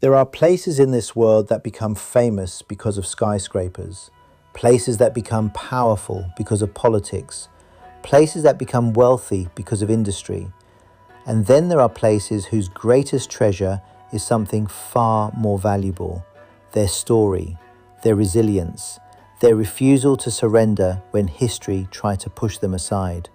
There are places in this world that become famous because of skyscrapers, places that become powerful because of politics, places that become wealthy because of industry. And then there are places whose greatest treasure is something far more valuable: their story, their resilience, their refusal to surrender when history tried to push them aside.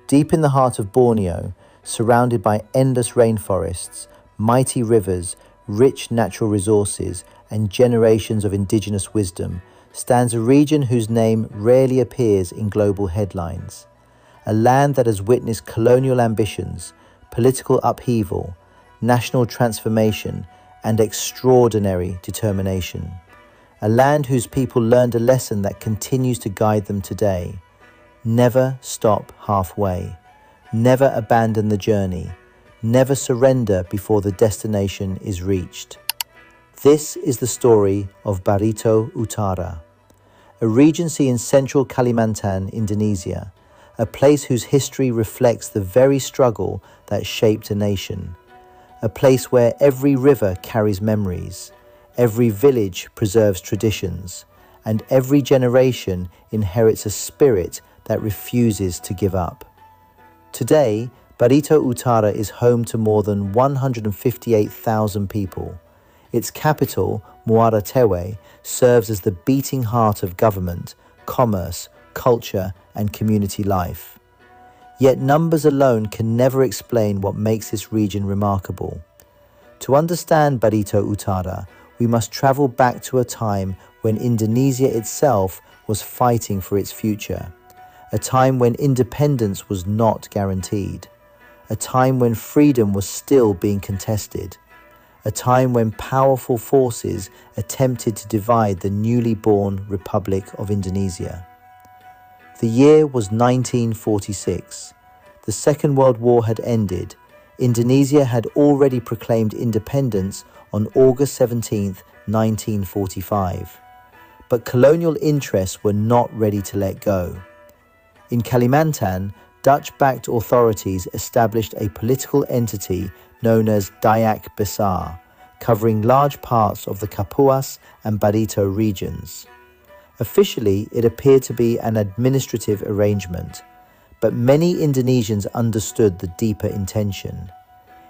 Deep in the heart of Borneo, surrounded by endless rainforests, mighty rivers, rich natural resources, and generations of indigenous wisdom, stands a region whose name rarely appears in global headlines. A land that has witnessed colonial ambitions, political upheaval, national transformation, and extraordinary determination. A land whose people learned a lesson that continues to guide them today. Never stop halfway. Never abandon the journey. Never surrender before the destination is reached. This is the story of Barito Utara, a regency in Central Kalimantan, Indonesia, a place whose history reflects the very struggle that shaped a nation, a place where every river carries memories, every village preserves traditions, and every generation inherits a spirit that refuses to give up. Today, Barito Utara is home to more than 158,000 people. Its capital, Muara Tewe, serves as the beating heart of government, commerce, culture, and community life. Yet numbers alone can never explain what makes this region remarkable. To understand Barito Utara, we must travel back to a time when Indonesia itself was fighting for its future, a time when independence was not guaranteed, a time when freedom was still being contested, a time when powerful forces attempted to divide the newly born Republic of Indonesia. The year was 1946. The Second World War had ended. Indonesia had already proclaimed independence on August 17, 1945. But colonial interests were not ready to let go. In Kalimantan, Dutch-backed authorities established a political entity known as Dayak Besar, covering large parts of the Kapuas and Barito regions. Officially, it appeared to be an administrative arrangement, but many Indonesians understood the deeper intention.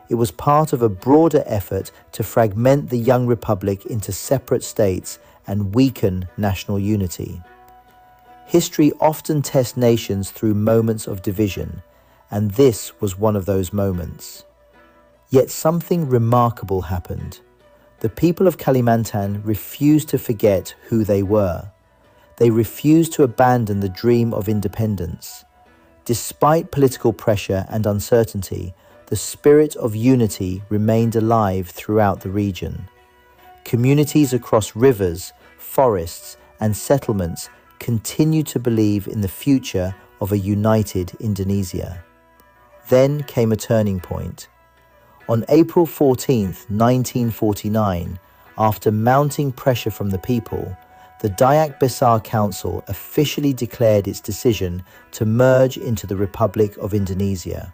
It was part of a broader effort to fragment the young republic into separate states and weaken national unity. History often tests nations through moments of division, and this was one of those moments. Yet something remarkable happened. The people of Kalimantan refused to forget who they were. They refused to abandon the dream of independence. Despite political pressure and uncertainty, the spirit of unity remained alive throughout the region. Communities across rivers, forests, and settlements continued to believe in the future of a united Indonesia. Then came a turning point. On April 14, 1949, after mounting pressure from the people, the Dayak Besar Council officially declared its decision to merge into the Republic of Indonesia.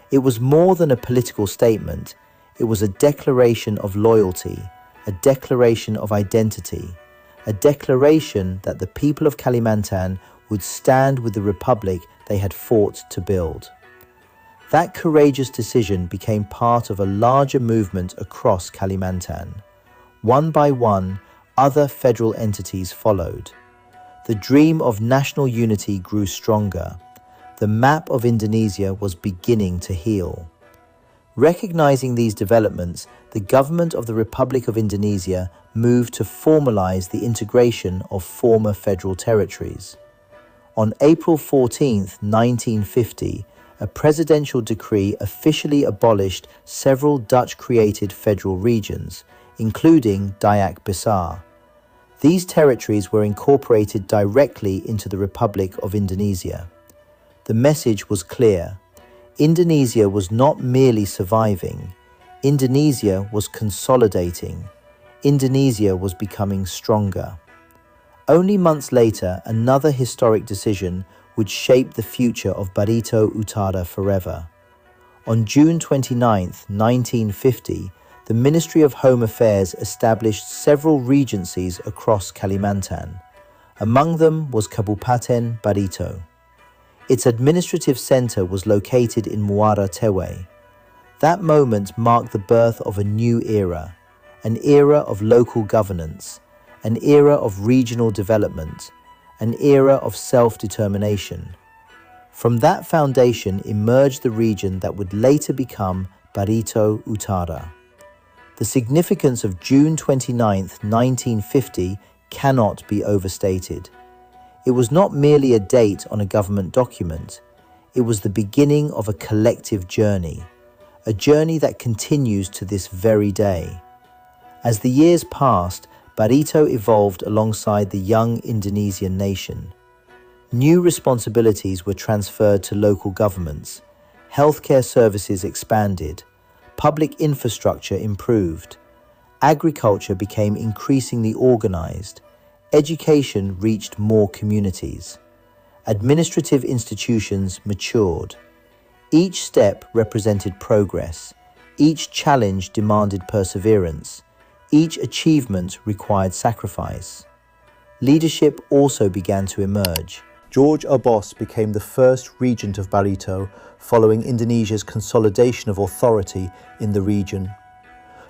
It was more than a political statement. It was a declaration of loyalty, a declaration of identity, a declaration that the people of Kalimantan would stand with the republic they had fought to build. That courageous decision became part of a larger movement across Kalimantan. One by one, other federal entities followed. The dream of national unity grew stronger. The map of Indonesia was beginning to heal. Recognizing these developments, the government of the Republic of Indonesia moved to formalize the integration of former federal territories. On April 14, 1950, a presidential decree officially abolished several Dutch-created federal regions, including Dayak Besar. These territories were incorporated directly into the Republic of Indonesia. The message was clear. Indonesia was not merely surviving. Indonesia was consolidating. Indonesia was becoming stronger. Only months later, another historic decision would shape the future of Barito Utara forever. On June 29, 1950, the Ministry of Home Affairs established several regencies across Kalimantan. Among them was Kabupaten Barito. Its administrative center was located in Muara Tewe. That moment marked the birth of a new era, an era of local governance, an era of regional development, an era of self-determination. From that foundation emerged the region that would later become Barito Utara. The significance of June 29, 1950 cannot be overstated. It was not merely a date on a government document. It was the beginning of a collective journey, a journey that continues to this very day. As the years passed, Barito evolved alongside the young Indonesian nation. New responsibilities were transferred to local governments, healthcare services expanded, public infrastructure improved, agriculture became increasingly organized, education reached more communities, administrative institutions matured. Each step represented progress, each challenge demanded perseverance, each achievement required sacrifice. Leadership also began to emerge. George Oboss became the first regent of Barito following Indonesia's consolidation of authority in the region.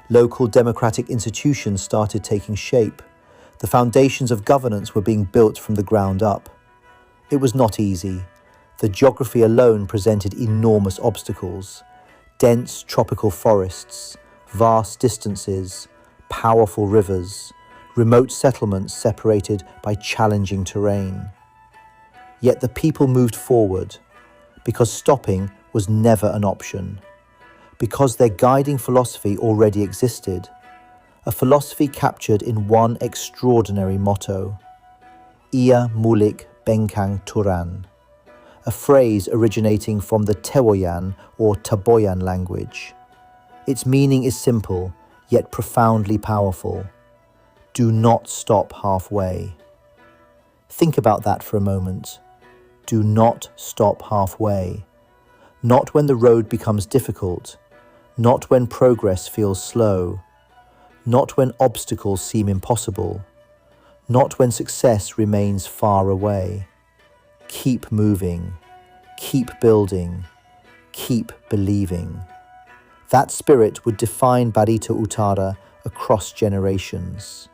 Local democratic institutions started taking shape. The foundations of governance were being built from the ground up. It was not easy. The geography alone presented enormous obstacles. Dense tropical forests, vast distances, powerful rivers, remote settlements separated by challenging terrain. Yet the people moved forward, because stopping was never an option, because their guiding philosophy already existed, a philosophy captured in one extraordinary motto, Ia Mulik Bengkang Turan, a phrase originating from the Tewoyan or Taboyan language. Its meaning is simple, yet profoundly powerful. Do not stop halfway. Think about that for a moment. Do not stop halfway. Not when the road becomes difficult, not when progress feels slow, not when obstacles seem impossible, not when success remains far away. Keep moving, keep building, keep believing. That spirit would define Barito Utara across generations.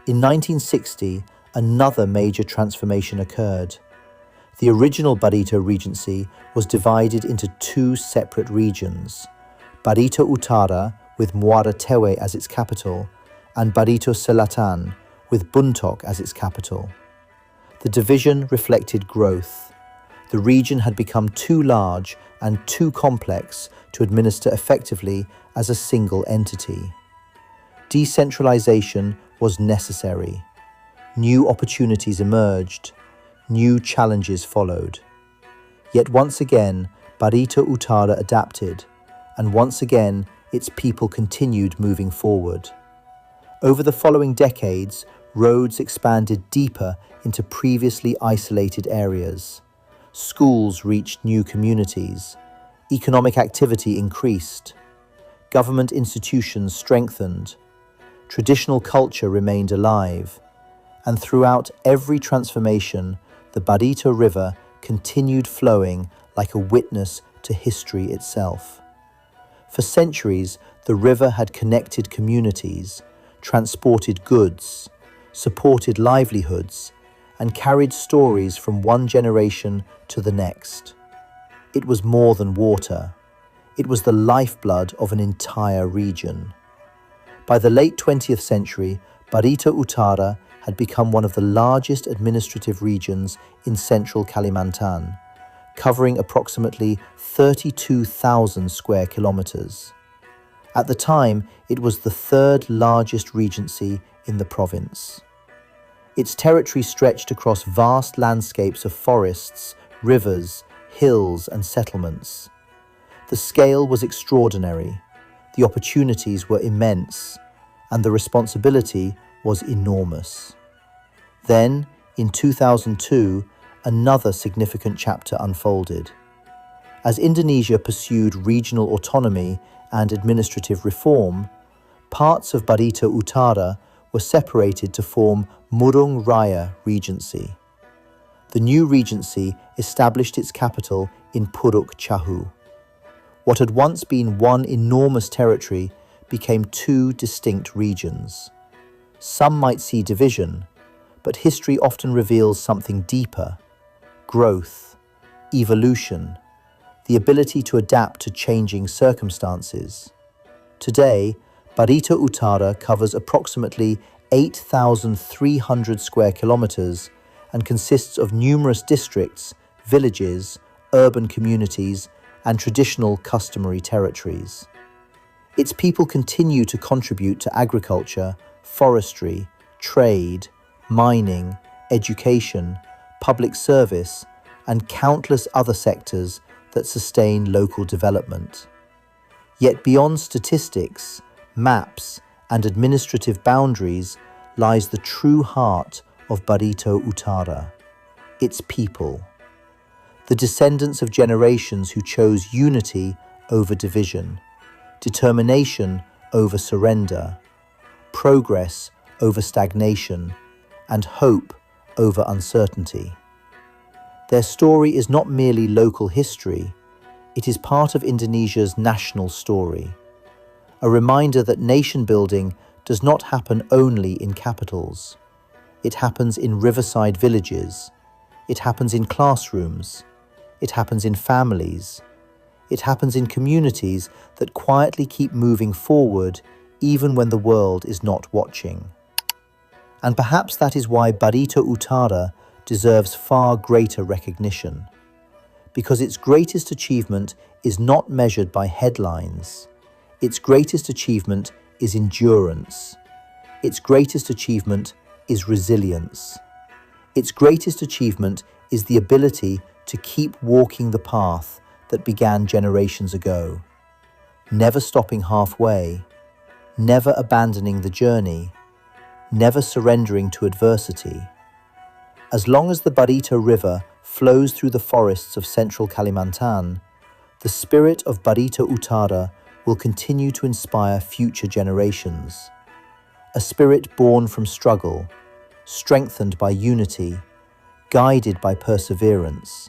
In 1960, another major transformation occurred. The original Barito Regency was divided into two separate regions, Barito Utara with Muara Tewe as its capital, and Barito Selatan with Buntok as its capital. The division reflected growth. The region had become too large and too complex to administer effectively as a single entity. Decentralization was necessary. New opportunities emerged. New challenges followed. Yet once again, Barito Utara adapted, and once again, its people continued moving forward. Over the following decades, roads expanded deeper into previously isolated areas. Schools reached new communities. Economic activity increased. Government institutions strengthened. Traditional culture remained alive. And throughout every transformation, the Barito River continued flowing like a witness to history itself. For centuries, the river had connected communities, transported goods, supported livelihoods, and carried stories from one generation to the next. It was more than water. It was the lifeblood of an entire region. By the late 20th century, Barito Utara had become one of the largest administrative regions in Central Kalimantan, covering approximately 32,000 square kilometers. At the time, it was the third largest regency in the province. Its territory stretched across vast landscapes of forests, rivers, hills, and settlements. The scale was extraordinary, the opportunities were immense, and the responsibility was enormous. Then, in 2002, another significant chapter unfolded. As Indonesia pursued regional autonomy and administrative reform, parts of Barito Utara were separated to form Murung Raya Regency. The new regency established its capital in Puruk Chahu. What had once been one enormous territory became two distinct regions. Some might see division, but history often reveals something deeper: growth, evolution, the ability to adapt to changing circumstances. Today, Barito Utara covers approximately 8,300 square kilometers and consists of numerous districts, villages, urban communities, and traditional customary territories. Its people continue to contribute to agriculture, forestry, trade, mining, education, public service, and countless other sectors that sustain local development. Yet beyond statistics, maps, and administrative boundaries lies the true heart of Barito Utara, its people. The descendants of generations who chose unity over division, determination over surrender, progress over stagnation, and hope over uncertainty. Their story is not merely local history, it is part of Indonesia's national story, a reminder that nation building does not happen only in capitals. It happens in riverside villages, it happens in classrooms, it happens in families, it happens in communities that quietly keep moving forward even when the world is not watching. And perhaps that is why Barito Utara deserves far greater recognition, because its greatest achievement is not measured by headlines. Its greatest achievement is endurance. Its greatest achievement is resilience. Its greatest achievement is the ability to keep walking the path that began generations ago, never stopping halfway, never abandoning the journey, never surrendering to adversity. As long as the Barito River flows through the forests of Central Kalimantan, the spirit of Barito Utara will continue to inspire future generations. A spirit born from struggle, strengthened by unity, guided by perseverance,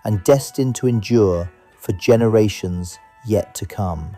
and destined to endure for generations yet to come.